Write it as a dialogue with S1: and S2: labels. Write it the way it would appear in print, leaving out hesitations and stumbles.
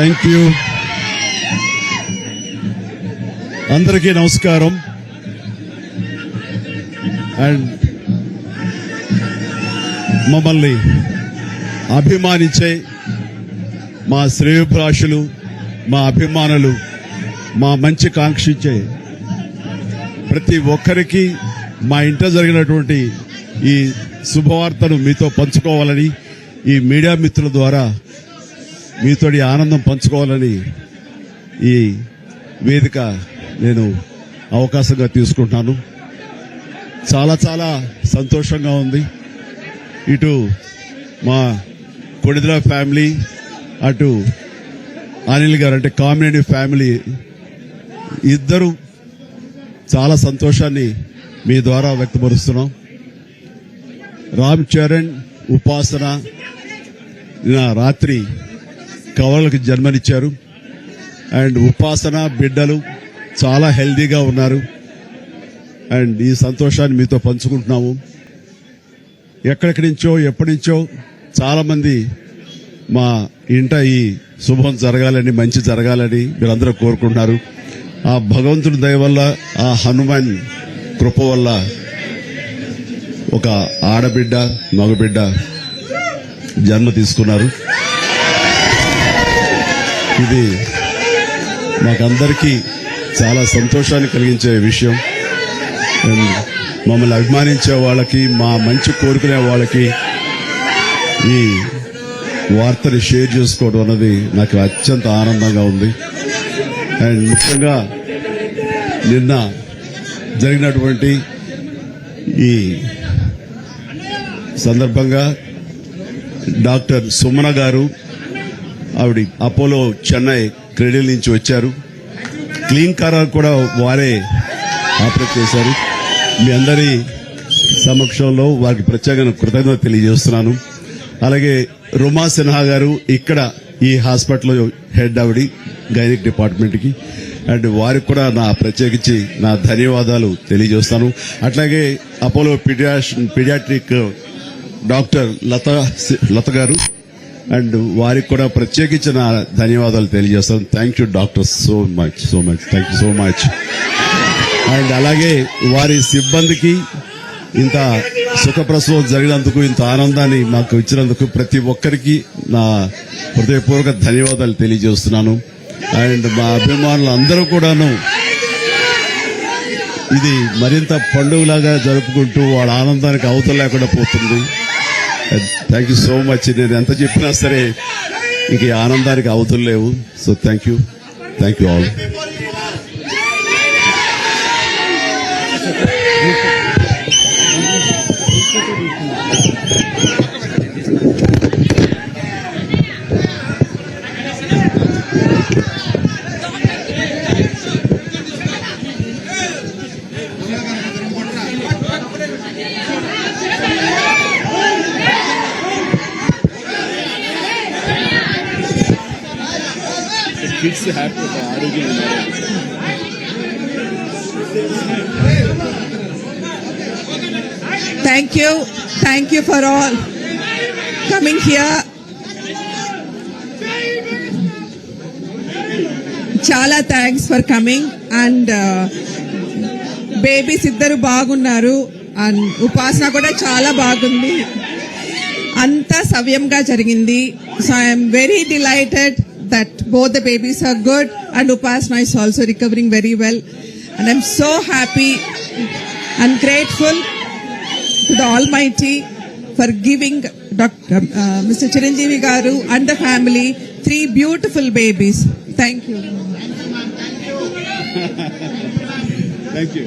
S1: Thank you. అందరికీ నమస్కారం. And మమ్మల్ని అభిమానించే మా శ్రేయోభిలాషులు, మా అభిమానులు, మా మంచి కాంక్షించే ప్రతి ఒక్కరికి మా ఇంట జరిగినటువంటి ఈ శుభవార్తను మీతో పంచుకోవాలని, ఈ మీడియా మిత్రుల ద్వారా మీతోటి ఆనందం పంచుకోవాలని ఈ వేదిక నేను అవకాశంగా తీసుకుంటున్నాను. చాలా చాలా సంతోషంగా ఉంది. ఇటు మా కొడిదల ఫ్యామిలీ, అటు అనిల్ గారు అంటే కామినేని ఫ్యామిలీ ఇద్దరు చాలా సంతోషాన్ని మీ ద్వారా వ్యక్తపరుస్తున్నాం. రామ్ చరణ్, ఉపాసన రాత్రి కవలలకు జన్మనిచ్చారు. అండ్ ఉపాసన బిడ్డలు చాలా హెల్దీగా ఉన్నారు. అండ్ ఈ సంతోషాన్ని మీతో పంచుకుంటున్నాము. ఎక్కడెక్కడి నుంచో ఎప్పటి నుంచో చాలా మంది మా ఇంట ఈ శుభం జరగాలని, మంచి జరగాలని మీరందరూ కోరుకుంటున్నారు. ఆ భగవంతుడి దయ వల్ల, ఆ హనుమాన్ కృప వల్ల ఒక ఆడబిడ్డ, మగబిడ్డ జన్మ తీసుకున్నారు. ఇది మాకందరికీ చాలా సంతోషాన్ని కలిగించే విషయం. మమ్మల్ని అభిమానించే వాళ్ళకి, మా మంచి కోరుకునే వాళ్ళకి ఈ వార్తని షేర్ చేసుకోవడం అన్నది నాకు అత్యంత ఆనందంగా ఉంది. అండ్ ముఖ్యంగా నిన్న జరిగినటువంటి ఈ సందర్భంగా డాక్టర్ సుమన గారు, ఆవిడ అపోలో చెన్నై క్రెడిల్ నుంచి వచ్చారు. క్లీన్ కార్ కూడా వారే ఆపరేట్ చేశారు. మీ అందరి సమక్షంలో వారికి ప్రత్యేకంగా కృతజ్ఞత తెలియజేస్తున్నాను. అలాగే రుమా సిన్హా గారు ఇక్కడ ఈ హాస్పిటల్లో హెడ్, ఆవిడ గైనిక్ డిపార్ట్మెంట్ కి. అండ్ వారికి కూడా నా ప్రత్యేకించి నా ధన్యవాదాలు తెలియజేస్తాను. అట్లాగే అపోలో పీడియాట్రిక్ డాక్టర్ లత గారు, అండ్ వారికి కూడా ప్రత్యేకించి నా ధన్యవాదాలు తెలియజేస్తాను. Thank you doctor, so much thank you so much. And అలాగే వారి సిబ్బందికి ఇంత సుఖప్రసవం జరిగినందుకు, ఇంత ఆనందాన్ని మాకు ఇచ్చినందుకు ప్రతి ఒక్కరికి నా హృదయపూర్వక ధన్యవాదాలు తెలియజేస్తున్నాను. అండ్ మా అభిమానులు అందరూ కూడాను ఇది మరింత పండుగలాగా జరుపుకుంటూ వాళ్ళ ఆనందానికి అవతల లేకుండా పోతుంది. Thank you so much. నేను ఎంత చెప్పినా సరే ఇంక ఈ ఆనందానికి అవతలు లేవు. So thank you all.
S2: Kids have to Thank you for all coming here. Chala thanks for coming. And babies iddaru baagunnaru and upasana kuda chala baagundi. Anta savyamga jarigindi. So I am very delighted that both the babies are good and Upasana is also recovering very well. And I'm so happy and grateful to the Almighty for giving Mr. Chiranjeevi Garu and the family 3 beautiful babies. Thank you.
S1: Thank you.